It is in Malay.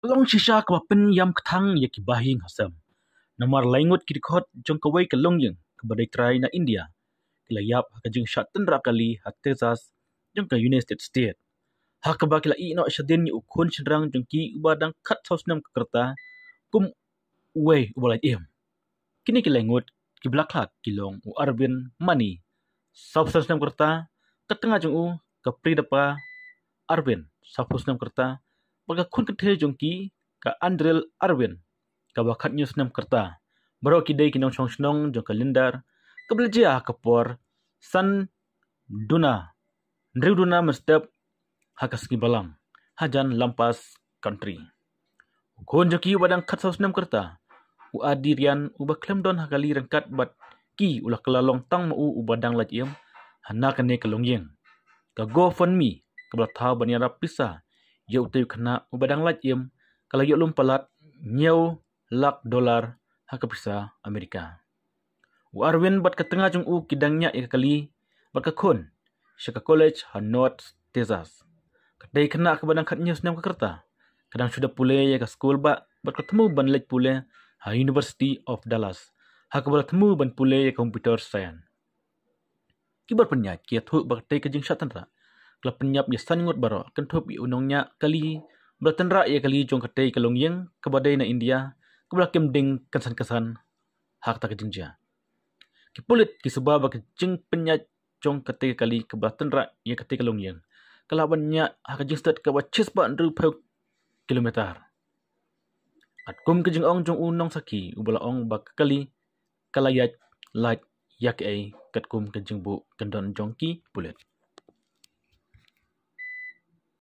Long shisha ka pen yam kthang ye ki bahing hasam. Namar laingut ki dikhot jong kawai ka longyeng ka badai trai na India. Kila yap ha ka jing shatan rakali ha Texas jong ka United States. Ha ka ba kila ino shadin yu ukun shendrang jong ki ubadang kat sausnam ka kerta kum uwe ubalai im. Kini ki laingut ki blaklat ki long u arbin mani. Sausnam kerta katengah jong u ka pridapa arbin sausnam kerta baga kun kethe jong ki ka Andrel Arvin ka wakat news nam kerta baro ki dei kinong chong snong jong kalendar ka belja ka por san duna ndriu duna mestep hakas ki balang hajan lampas country kon joki wadang khat sos nam kerta u adirian u baklem don hakali rangkat bat ki ulah kelalong tang mu u badang lajiem hana kane kalongyeng ka GoFundMe ka blatha banyara pisa ye utay kana ubadang lajiem kala yo lumpalat nyew lak dolar hakapisa Amerika. U Arwin bat katengah jong u kidangnya kali bat kakun Shaka College ha North Texas. Kadai kana ka badang khat news nam ka kerta. Kadang sudah pule ya ka school bat ketemu ban lej pule ha University of Dallas. Ha ka bertemu ban pule ya computer science. Kibar penyat kia thu baktai ka jing syatan ra. Kala penyap ya sangut baro kan thup i unongnya kali bertenra ya kali jong katai kalongyeng kabadai na India kabla kemding kesan-kesan hak tak jingja. Kipulit kisubah bak jing penyat jong katai kali kabla tenra ya katai kalongyeng. Kala banyak hak jing start ka wachis ba ndru kilometer. At kum ke jing ong jong unong saki ubala ong bak kali kalayat lat yak ai kat kum ke jing bu kendon jong ki pulit.